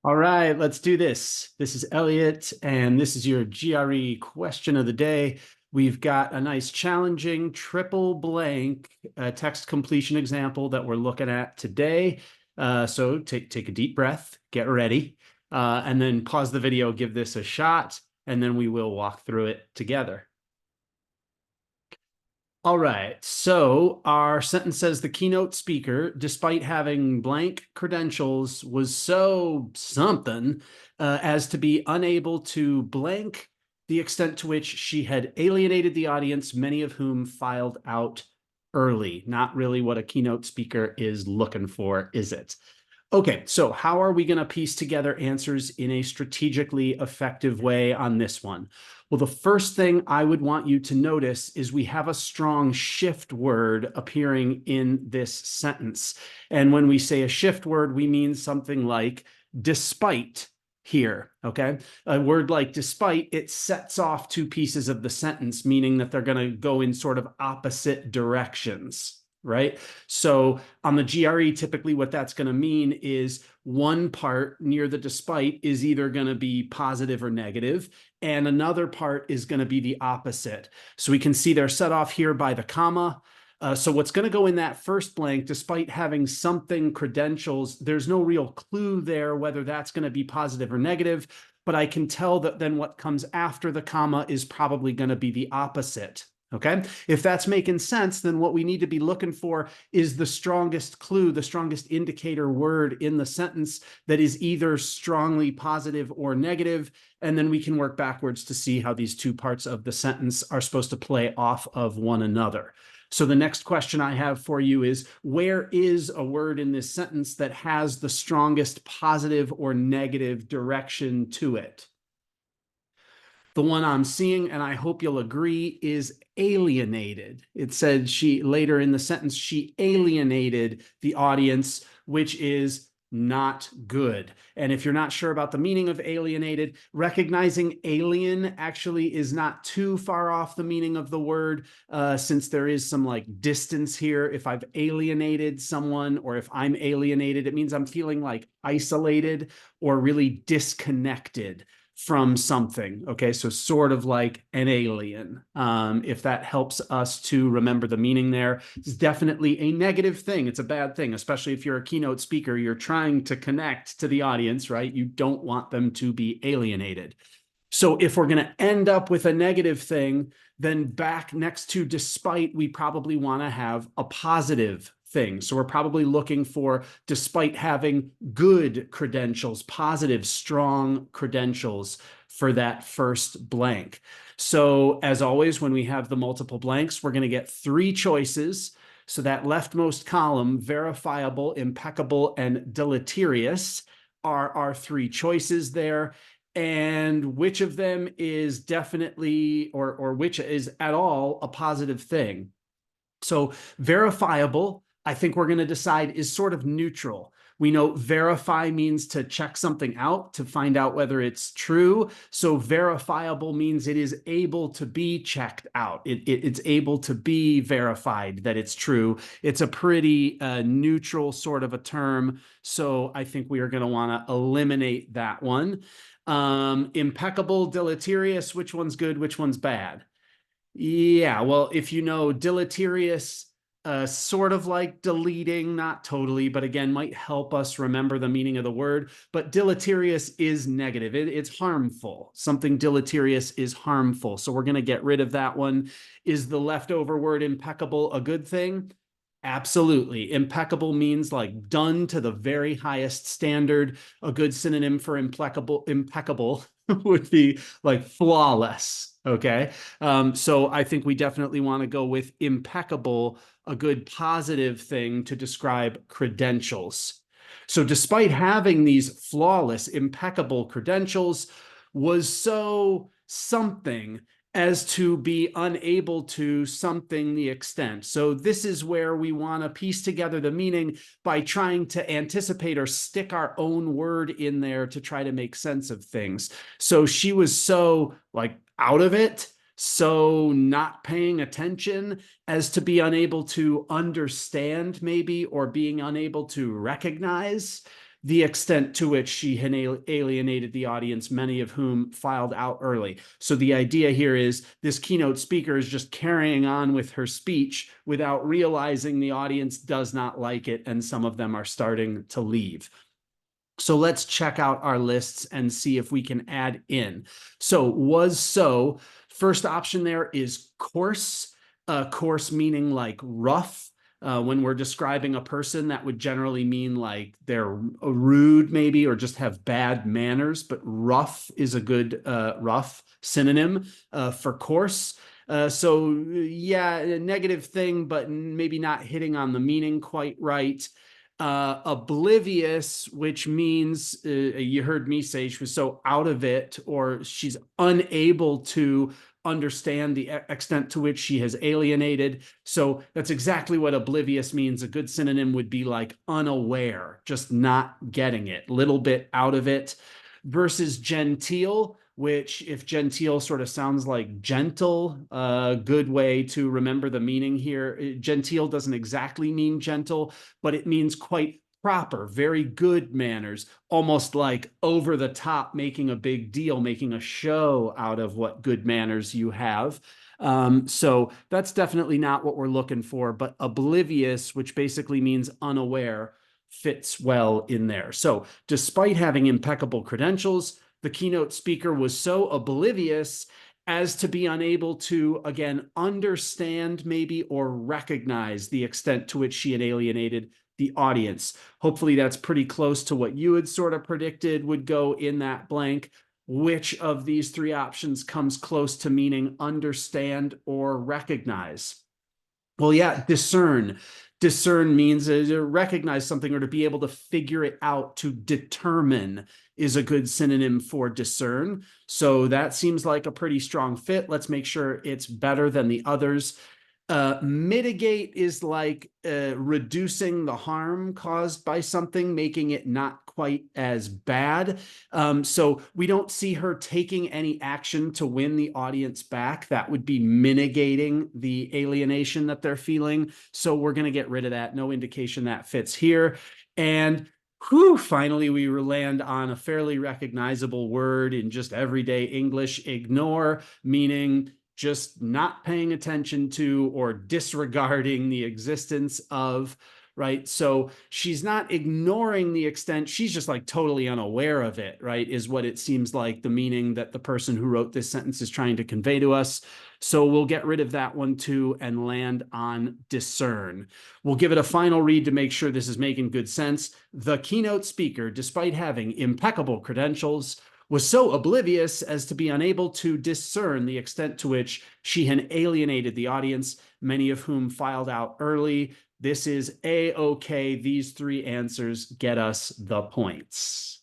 All right, let's do this. This is Elliot, and this is your GRE question of the day. We've got a nice challenging triple blank text completion example that we're looking at today. So take a deep breath, get ready, and then pause the video, give this a shot, and then we will walk through it together. All right, so our sentence says the keynote speaker, despite having blank credentials, was so something as to be unable to blank the extent to which she had alienated the audience, many of whom filed out early. Not really what a keynote speaker is looking for, is it? Okay, so how are we going to piece together answers in a strategically effective way on this one? Well, the first thing I would want you to notice is we have a strong shift word appearing in this sentence. And when we say a shift word, we mean something like despite here, okay? A word like despite, it sets off two pieces of the sentence, meaning that they're going to go in sort of opposite directions. Right. So on the GRE, typically what that's going to mean is one part near the despite is either going to be positive or negative, and another part is going to be the opposite. So we can see they're set off here by the comma. So what's going to go in that first blank, despite having something credentials, there's no real clue there whether that's going to be positive or negative, but I can tell that then what comes after the comma is probably going to be the opposite. Okay, if that's making sense, then what we need to be looking for is the strongest clue, the strongest indicator word in the sentence that is either strongly positive or negative, and then we can work backwards to see how these two parts of the sentence are supposed to play off of one another. So the next question I have for you is, where is a word in this sentence that has the strongest positive or negative direction to it? The one I'm seeing, and I hope you'll agree, is alienated. It said she later in the sentence, she alienated the audience, which is not good. And if you're not sure about the meaning of alienated, recognizing alien actually is not too far off the meaning of the word, since there is some like distance here. If I've alienated someone or if I'm alienated, it means I'm feeling like isolated or really disconnected from something. Okay, so sort of like an alien. If that helps us to remember the meaning there, it's definitely a negative thing. It's a bad thing, especially if you're a keynote speaker. You're trying to connect to the audience, right? You don't want them to be alienated. So if we're going to end up with a negative thing, then back next to despite, we probably want to have a positive thing. So we're probably looking for despite having good credentials, positive, strong credentials for that first blank. So as always, when we have the multiple blanks, we're going to get three choices. So that leftmost column, verifiable, impeccable, and deleterious, are our three choices there. And which of them is definitely or which is at all a positive thing. So verifiable, I think we're going to decide is sort of neutral. We know verify means to check something out to find out whether it's true. So verifiable means it is able to be checked out. It's able to be verified that it's true. It's a pretty neutral sort of a term. So I think we are going to want to eliminate that one. Impeccable, deleterious, which one's good, which one's bad? Yeah, well, if you know deleterious, sort of like deleting, not totally, but again, might help us remember the meaning of the word. But deleterious is negative. It's harmful. Something deleterious is harmful. So we're going to get rid of that one. Is the leftover word impeccable a good thing? Absolutely. Impeccable means like done to the very highest standard. A good synonym for impeccable would be like flawless. Okay. So I think we definitely want to go with impeccable, a good positive thing to describe credentials. So despite having these flawless, impeccable credentials, was so something as to be unable to something the extent. So this is where we want to piece together the meaning by trying to anticipate or stick our own word in there to try to make sense of things. So she was so like out of it, so not paying attention as to be unable to understand maybe, or being unable to recognize the extent to which she had alienated the audience, many of whom filed out early. So the idea here is this keynote speaker is just carrying on with her speech without realizing the audience does not like it, and some of them are starting to leave. So let's check out our lists and see if we can add in. So was so, first option there is coarse, coarse meaning like rough. When we're describing a person, that would generally mean like they're rude maybe, or just have bad manners, but rough is a good rough synonym for coarse. So yeah, a negative thing, but maybe not hitting on the meaning quite right. Oblivious, which means you heard me say she was so out of it, or she's unable to understand the extent to which she has alienated. So that's exactly what oblivious means. A good synonym would be like unaware, just not getting it, little bit out of it. Versus genteel, which if genteel sort of sounds like gentle, a good way to remember the meaning here. Genteel doesn't exactly mean gentle, but it means quite proper, very good manners, almost like over the top, making a big deal, making a show out of what good manners you have. So that's definitely not what we're looking for, but oblivious, which basically means unaware, fits well in there. So despite having impeccable credentials, the keynote speaker was so oblivious as to be unable to, again, understand maybe or recognize the extent to which she had alienated the audience. Hopefully that's pretty close to what you had sort of predicted would go in that blank. Which of these three options comes close to meaning understand or recognize? Well, yeah, discern. Discern means to recognize something or to be able to figure it out. To determine is a good synonym for discern. So that seems like a pretty strong fit. Let's make sure it's better than the others. Mitigate is like reducing the harm caused by something, making it not quite as bad. So we don't see her taking any action to win the audience back. That would be mitigating the alienation that they're feeling. So we're going to get rid of that. No indication that fits here. And whew, finally, we land on a fairly recognizable word in just everyday English: ignore, meaning just not paying attention to or disregarding the existence of, right? So she's not ignoring the extent, she's just like totally unaware of it, right? Is what it seems like the meaning that the person who wrote this sentence is trying to convey to us. So we'll get rid of that one too and land on discern. We'll give it a final read to make sure this is making good sense. The keynote speaker, despite having impeccable credentials, was so oblivious as to be unable to discern the extent to which she had alienated the audience, many of whom filed out early. This is A-OK. These three answers get us the points.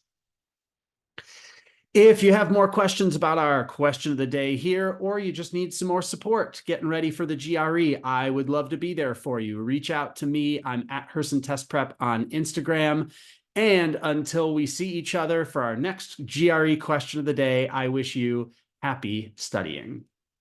If you have more questions about our question of the day here, or you just need some more support getting ready for the GRE, I would love to be there for you. Reach out to me. I'm at Herson Test Prep on Instagram. And until we see each other for our next GRE question of the day, I wish you happy studying.